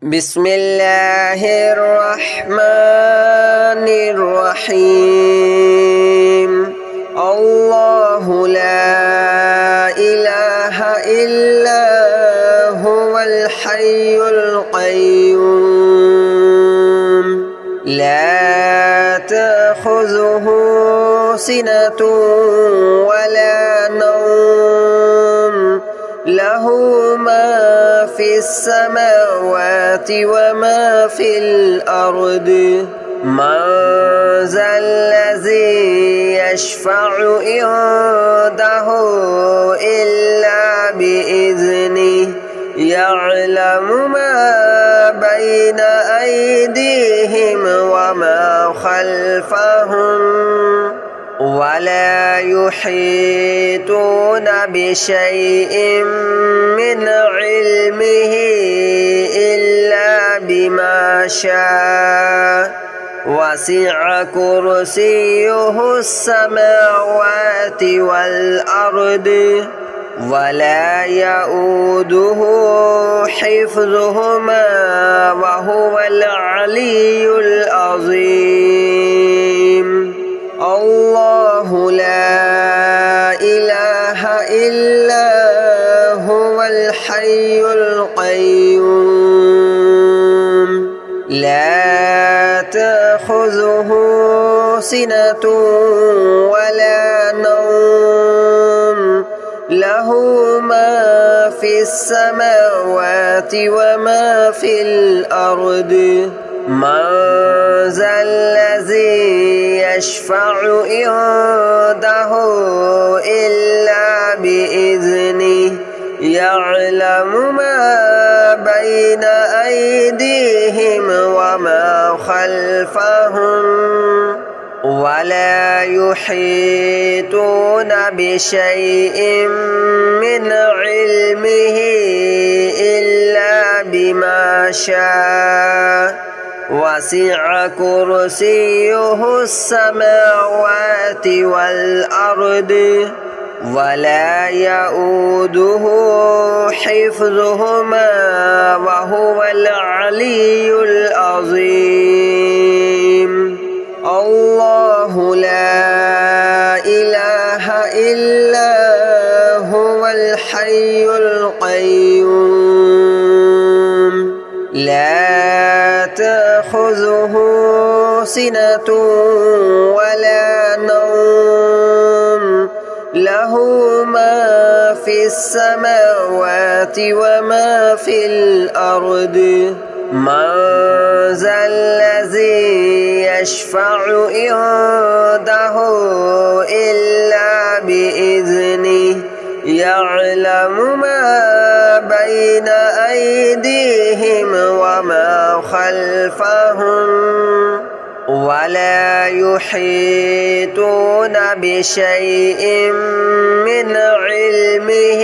بسم الله الرحمن الرحيم الله لا إله إلا هو الحي القيوم لا تأخذه سنة ولا نوم له ما في السماوات وما في الأرض من ذا الذي يشفع عنده إلا بإذنه يعلم ما بين أيديهم وما خلفهم ولا يحيطون بشيء من علمه إلا بما شاء وسع كرسيه السماوات والأرض ولا يؤوده حفظهما وهو العلي العظيم الله لا إله إلا هو الحي القيوم لا تأخذه سنة ولا نوم له ما في السماوات وما في الأرض من ذا الذي يشفع عنده إلا بإذنه يعلم ما بين أيديهم وما خلفهم ولا يحيطون بشيء من علمه إلا بما شاء وسع كرسيه السماوات والأرض ولا يؤوده حفظهما وهو العلي العظيم الله لا إله إلا هو الحي القيوم لا تأخذه سنة ولا نوم له ما في السماوات وما في الأرض من ذا الذي يشفع عنده إلا بإذنه يعلم ما بين أيديهم وما خلفهم ولا يحيطون بشيء من علمه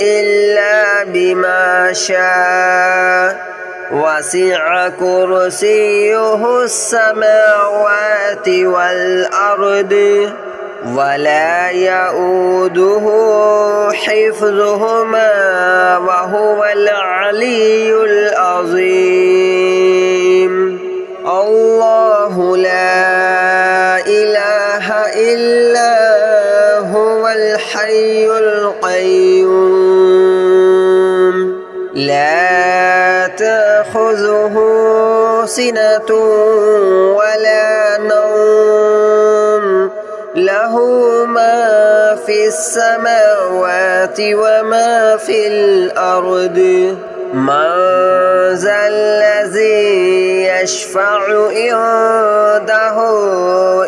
إلا بما شاء وسع كرسيه السماوات والأرض ولا يؤوده حفظهما وهو العلي العظيم الله لا إله إلا هو الحي القيوم لا تأخذه سنة ولا نوم له ما في السماوات وما في الأرض من ذا الذي يشفع عنده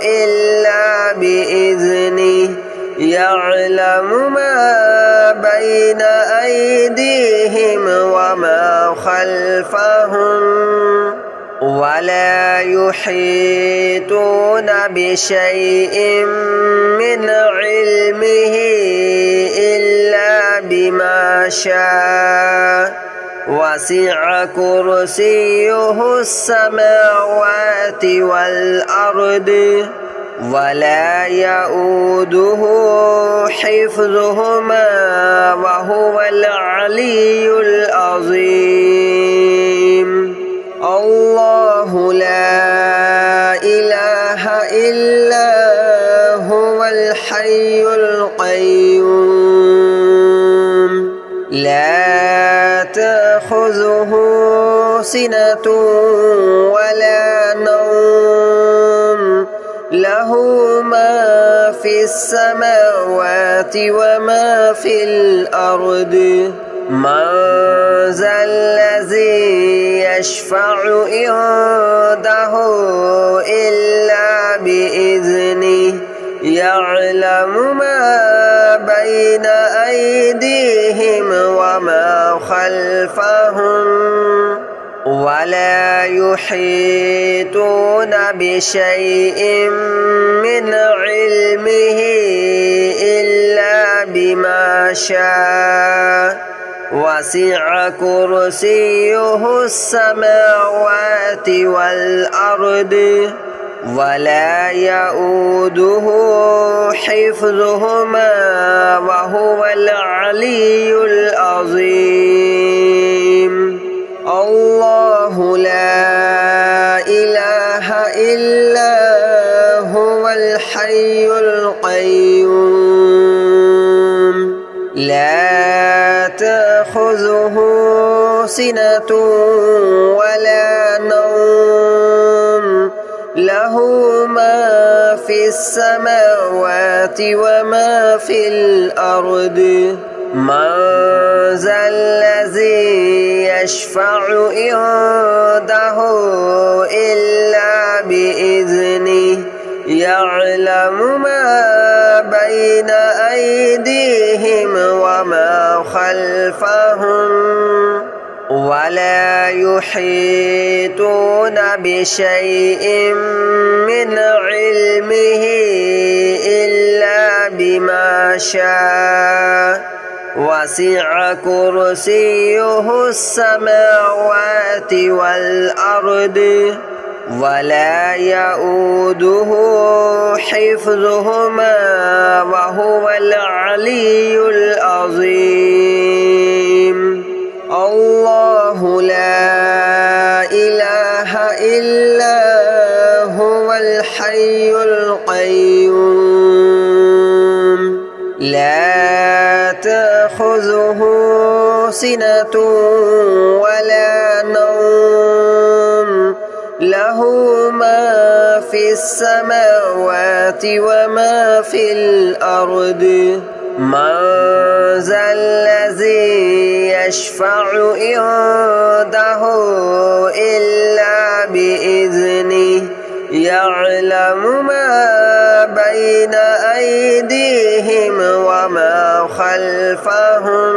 إلا بإذنه يعلم ما بين أيديهم وما خلفهم ولا يحيطون بشيء من علمه إلا بما شاء وسع كرسيه السماوات والأرض ولا يؤوده حفظهما وهو العلي العظيم. تأخذه سنة ولا نوم له ما في السماوات وما في الأرض من ذا الذي يشفع عنده إلا بإذنه يعلم ما بين أيديهم وما خلفهم ولا يحيطون بشيء من علمه إلا بما شاء وسع كرسيه السماوات والأرض ولا يؤوده حفظهما وهو العلي العظيم الله لا إله إلا هو الحي القيوم لا تأخذه سنة ولا نوم له ما في السماوات وما في الأرض من ذا الذي يشفع عنده إلا بإذنه يعلم ما بين أيديهم وما خلفهم ولا يحيطون بشيء من علمه إلا بما شاء وسع كرسيه السماوات والأرض ولا يؤوده حفظهما وهو العلي العظيم الله لا إله إلا هو الحي القيوم لا تأخذه سنة ولا نوم له ما في السماوات وما في الأرض من ذا الذي يشفع عنده إلا بإذنه يعلم ما بين أيديهم وما خلفهم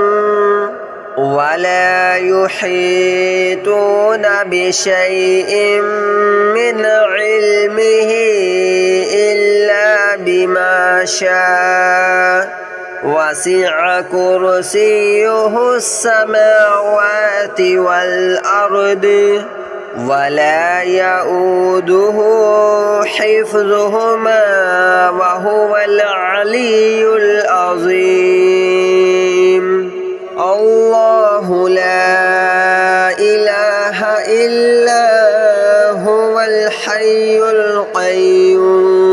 ولا يحيطون بشيء من علمه إلا بما شاء وسع كرسيه السماوات والأرض ولا يؤوده حفظهما وهو العلي العظيم الله لا إله إلا هو الحي القيوم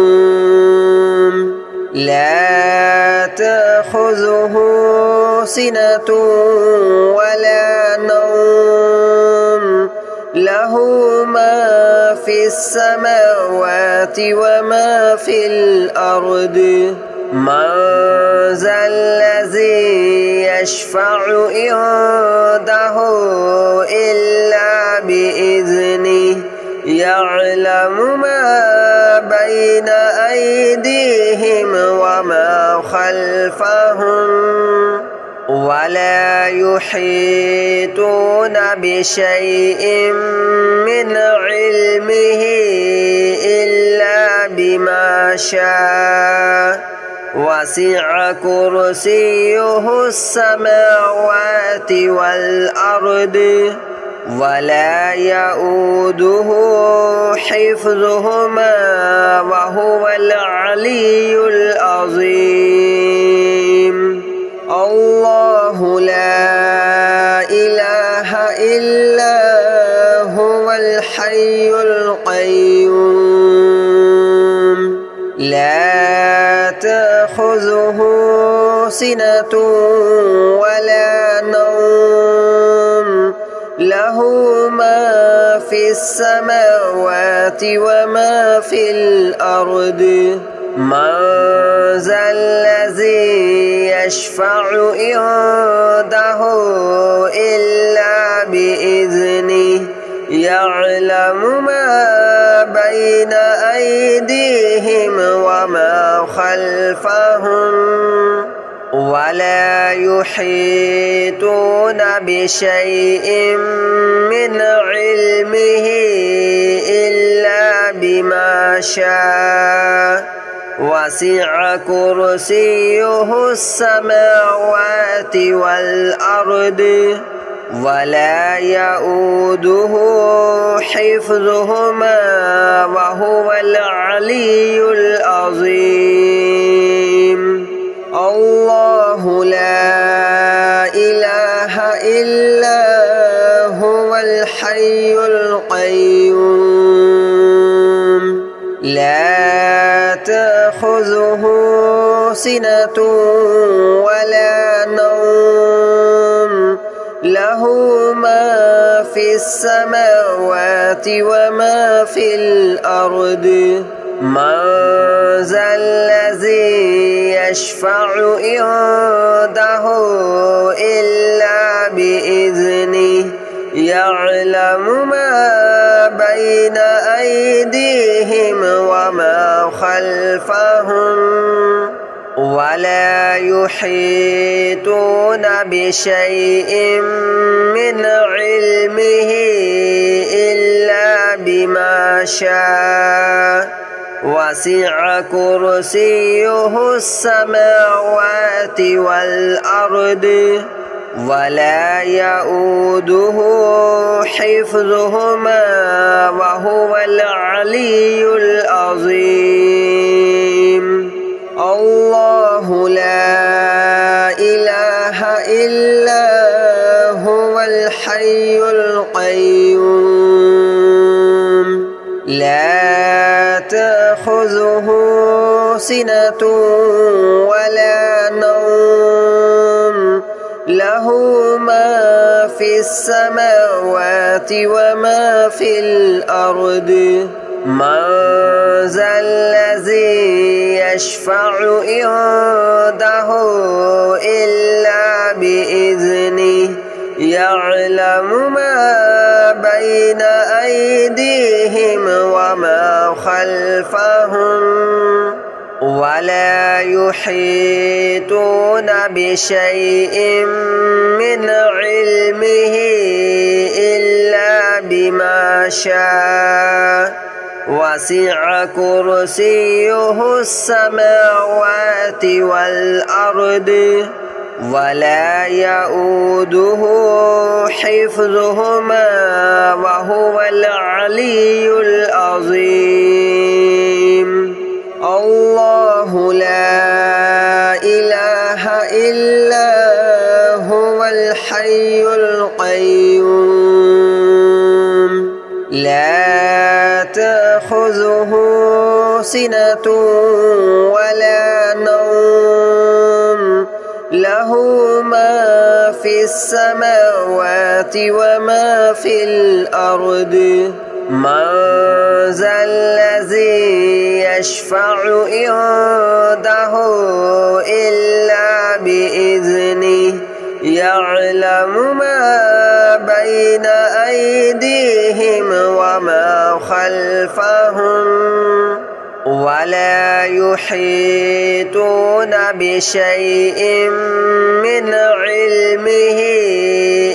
لا تأخذه سنة ولا نوم له ما في السماوات وما في الأرض من ذا الذي يشفع عنده إلا بإذنه يعلم ما بين أيديهم وما خلفهم ولا يحيطون بشيء من علمه إلا بما شاء وسع كرسيه السماوات والأرض ولا يؤوده حفظهما وهو العلي العظيم الله لا إله إلا هو الحي القيوم لا تأخذه سنة ولا نوم له له ما في السماوات وما في الأرض من ذا الذي يشفع عنده إلا بإذنه يعلم ما بين أيديهم وما خلفهم ولا يحيطون بشيء من علمه إلا بما شاء وسع كرسيه السماوات والأرض ولا يؤوده حفظهما وهو العلي العظيم الله لا إله إلا هو الحي القيوم لا تأخذه سنة ولا نوم له ما في السماوات وما في الأرض من ذا الذي يشفع عنده إلا بإذنه يعلم ما بين أيديهم وما خلفهم ولا يحيطون بشيء من علمه إلا بما شاء وسع كرسيه السماوات والأرض ولا يؤوده حفظهما وهو العلي العظيم الله لا إله إلا هو الحي القيوم لا تأخذه سنة ولا نوم له ما في السماوات وما في الأرض من ذا الذي يشفع عنده إلا بإذنه يعلم ما بين أيديهم وما خلفهم ولا يحيطون بشيء من علمه إلا بما شاء وسع كرسيه السماوات والأرض ولا يؤوده حفظهما وهو العلي العظيم الله لا إله إلا هو الحي القيوم لا تأخذه سنة ولا نوم له ما في السماوات وما في الأرض من ذا الذي يشفع عنده إلا بإذنه يعلم ما بين أيديهم وما خلفهم ولا يحيطون بشيء من علمه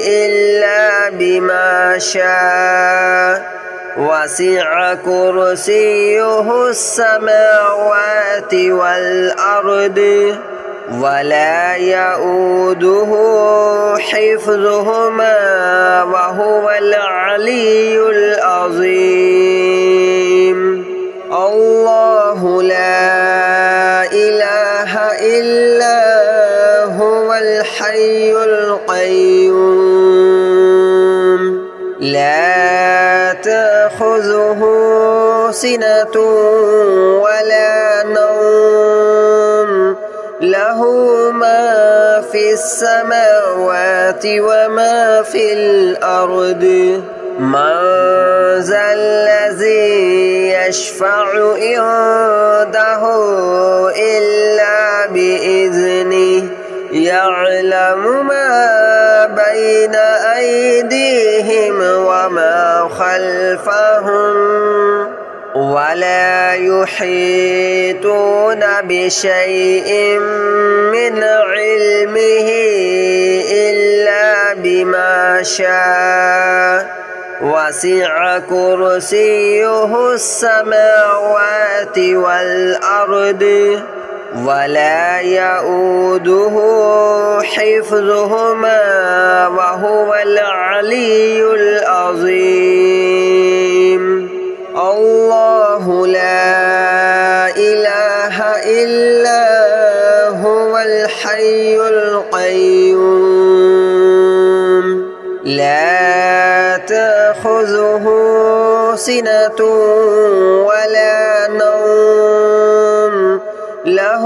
إلا بما شاء وسع كرسيه السماوات والأرض ولا يؤوده حفظهما وهو العلي العظيم الله لا إله إلا هو الحي القيوم لا تأخذه سنة ولا نوم له له ما في السماوات وما في الأرض من ذا الذي يشفع عنده إلا بإذنه يعلم ما بين أيديهم وما خلفهم ولا يحيطون بشيء من علمه إلا بما شاء وسع كرسيه السماوات والأرض ولا يؤوده حفظهما وهو العلي العظيم الله لا إله إلا هو الحي القيوم لا تأخذه سنة ولا نوم له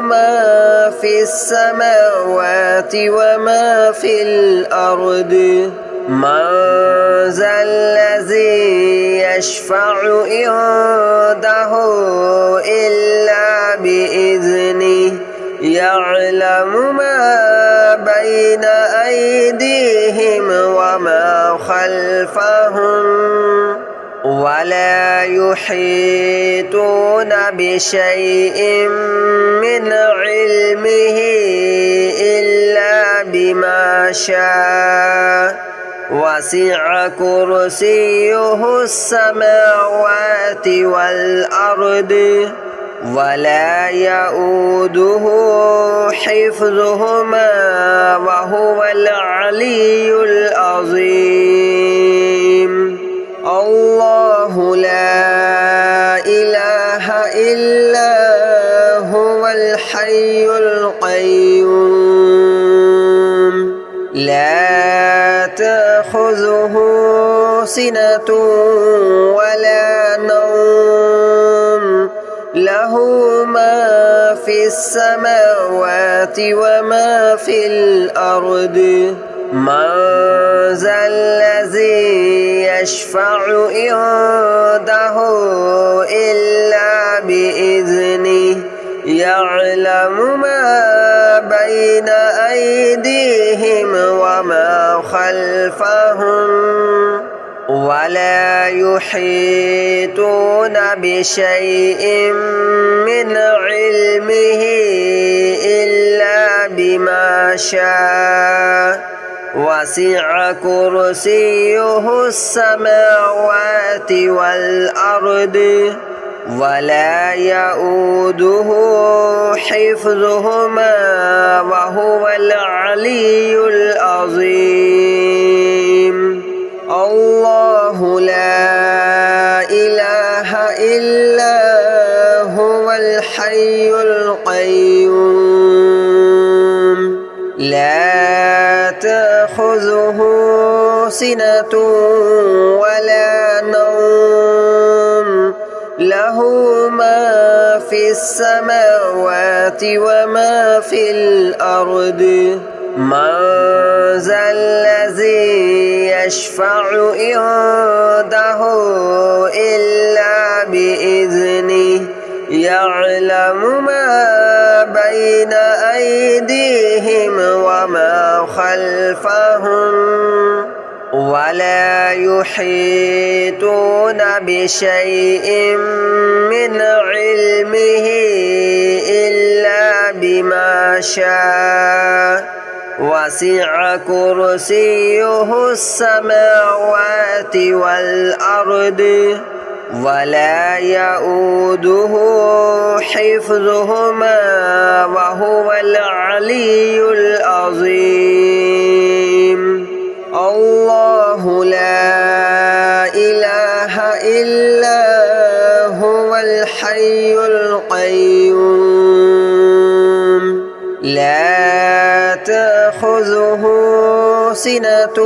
ما في السماوات وما في الأرض من ذا الذي يشفع عنده إلا بإذنه يعلم ما بين أيديهم وما خلفهم ولا يحيطون بشيء من علمه إلا بما شاء وسع كرسيه السماوات والأرض ولا يؤوده حفظهما وهو العلي العظيم الله لا إله إلا هو الحي القيوم لا تأخذه سنة ولا نوم له ما في السماوات وما في الأرض من ذا الذي يشفع عنده إلا بإذنه يعلم ما بين أيديهم وما خلفهم ولا يحيطون بشيء من علمه إلا بما شاء وسع كرسيه السماوات والأرض ولا يؤوده حفظهما وهو العلي العظيم الله لا إله إلا هو الحي القيوم لا تأخذه سنة ولا نوم له ما في السماوات وما في الأرض من ذا الذي يشفع عنده إلا بإذنه يعلم ما بين أيديهم وما خلفهم ولا يحيطون بشيء من علمه إلا بما شاء وسع كرسيه السماوات والأرض ولا يؤوده حفظهما وهو العلي العظيم الله لا إله إلا هو الحي القيوم لا تأخذه سنة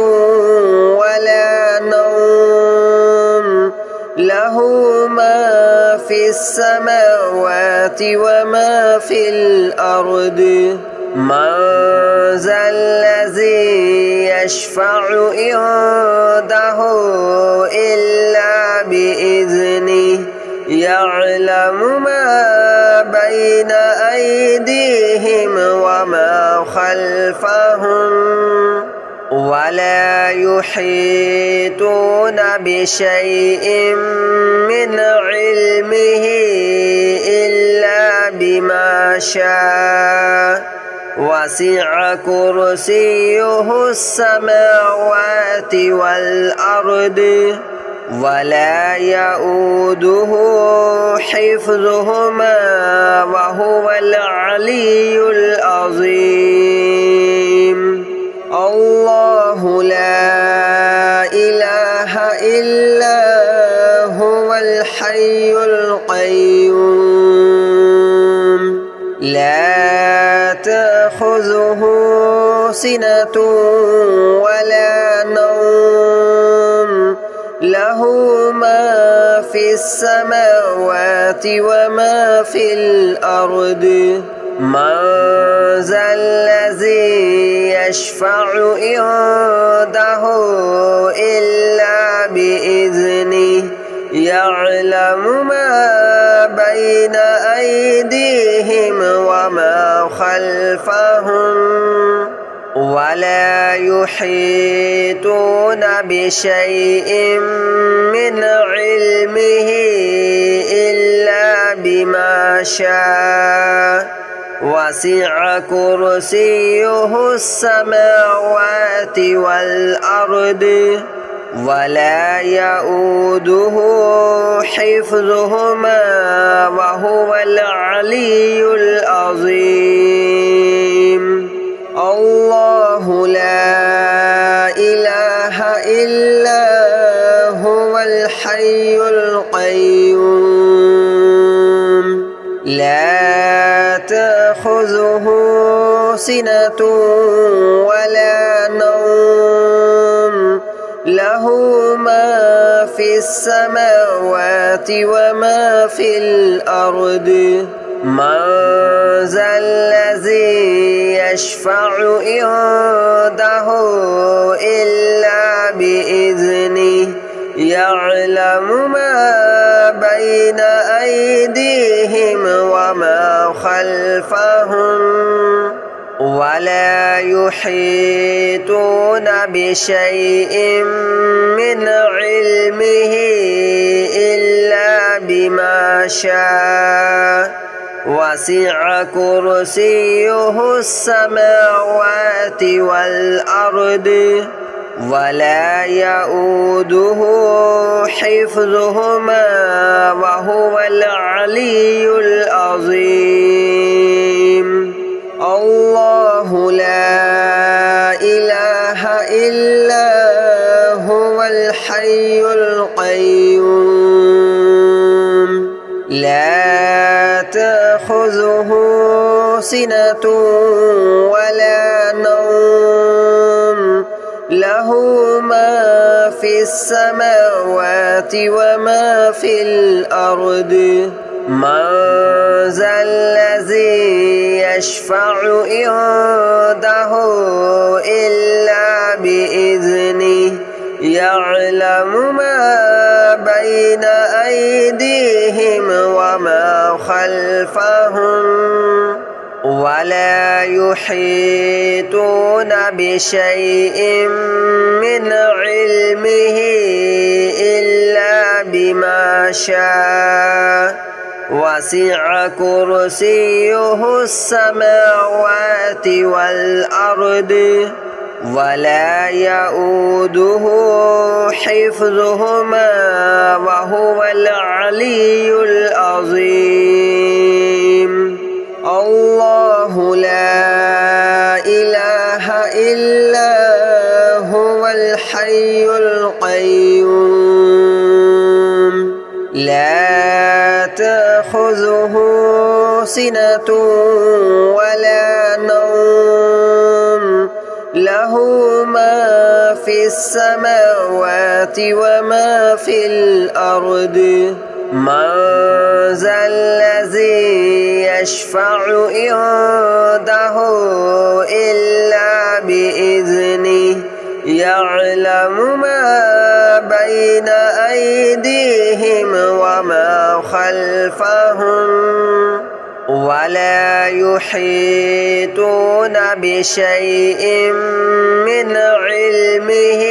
ولا نوم له ما في السماوات وما في الأرض من ذا الذي يشفع عنده إلا بإذنه يعلم ما بين أيديهم وما خلفهم ولا يحيطون بشيء من علمه إلا بما شاء وسع كرسيه السماوات والأرض ولا يؤوده حفظهما وهو العلي العظيم الله لا إله إلا هو الحي القيوم لا تأخذه سنة ولا نوم له ما في السماوات وما في الأرض من ذا الذي يشفع عنده إلا بإذنه يعلم ما بين أيديهم وما خلفهم ولا يحيطون بشيء من علمه إلا بما شاء وسع كرسيه السماوات والأرض ولا يؤوده حفظهما وهو العلي العظيم الله لا إله إلا هو الحي القيوم لا تأخذه سنة ولا نوم له ما في السماوات وما في الأرض من ذا الذي يشفع عنده إلا بإذنه يعلم ما بين أيديهم وما خلفهم ولا يحيطون بشيء من علمه إلا بما شاء وسع كرسيه السماوات والأرض ولا يؤوده حفظهما وهو العلي العظيم الله لا إله إلا هو الحي القيوم لا تأخذه سنة ولا نوم له ما في السماوات وما في الأرض من ذا الذي يشفع عنده إلا بإذنه يعلم ما بين أيديهم وما خلفهم ولا يحيطون بشيء من علمه إلا بما شاء وسع كرسيه السماوات والأرض ولا يؤوده حفظهما وهو العلي العظيم الله لا إله إلا هو الحي القيوم لا تأخذه سنة ولا نوم له ما في السماوات وما في الأرض من ذا الذي يشفع عنده إلا بإذنه يعلم ما بين أيديهم وما خلفهم ولا يحيطون بشيء من علمه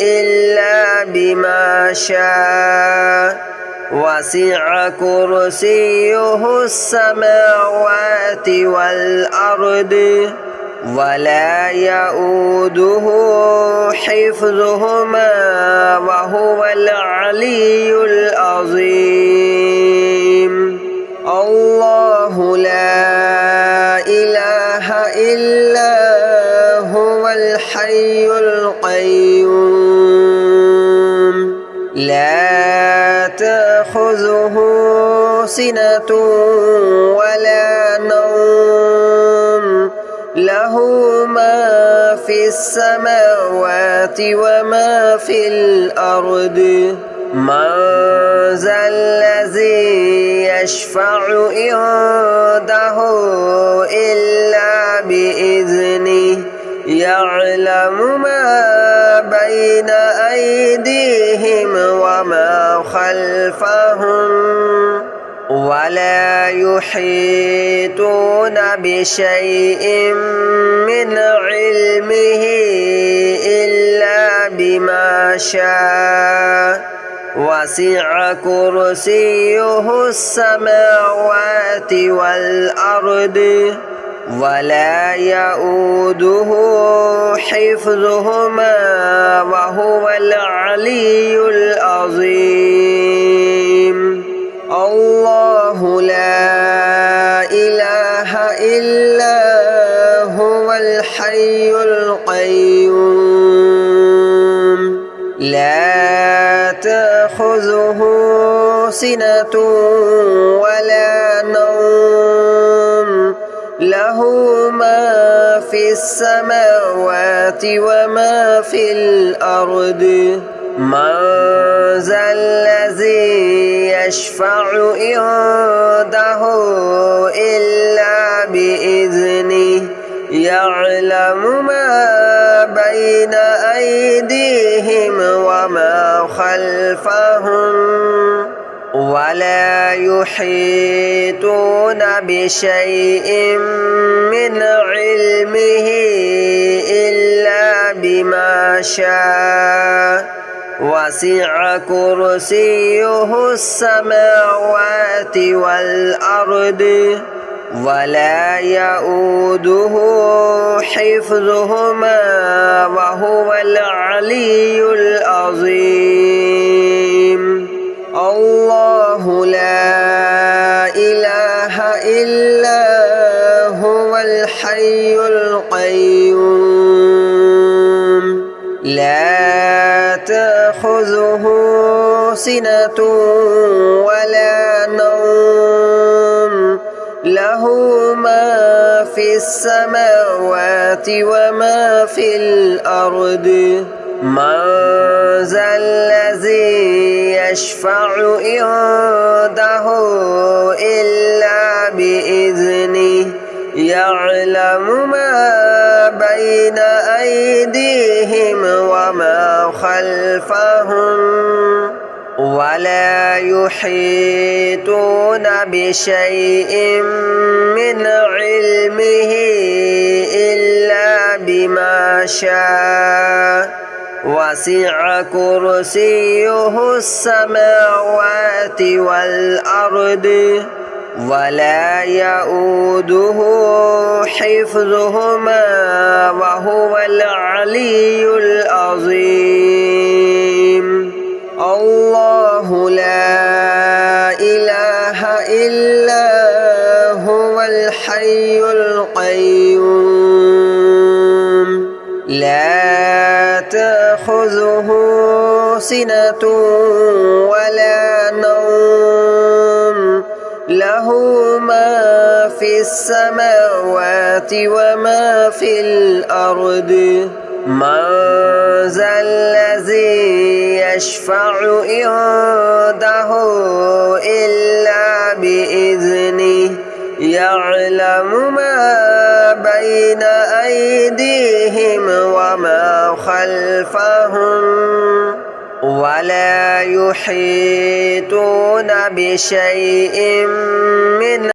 إلا بما شاء وسع كرسيه السماوات والأرض ولا يؤوده حفظهما وهو العلي العظيم الله لا إله إلا هو الحي القيوم لا تأخذه سنة ولا نوم له ما في السماوات وما في الأرض من ذا الذي يشفع عنده إلا بإذنه يعلم ما بين أيديهم وما خلفهم ولا يحيطون بشيء من علمه إلا بما شاء وسع كرسيه السماوات والأرض ولا يؤوده حفظهما وهو العلي العظيم الله لا إله إلا هو الحي القيوم لا تأخذه سنة ولا نوم له ما في السماوات وما في الأرض من ذا الذي يشفع عنده إلا بإذنه يعلم ما بين أيديهم وما خلفهم ولا يحيطون بشيء من علمه إلا بما شاء وسع كرسيه السماوات والأرض ولا يؤوده حفظهما وهو العلي العظيم الله لا إله إلا هو الحي القيوم لا تأخذه سنة ولا نوم له ما في السماوات وما في الأرض من ذا الذي يشفع عنده إلا بإذنه يعلم ما بين أيديهم وما خلفهم ولا يحيطون بشيء من علمه إلا بما شاء وسع كرسيه السماوات والأرض ولا يؤوده حفظهما وهو العلي العظيم الله لا إله إلا هو الحي القيوم لا تأخذه سنة ولا نوم له ما في السماوات وما في الأرض من ذا الذي يشفع عنده إلا بإذنه يعلم ما بين أيديهم وما خلفهم ولا يحيطون بشيء من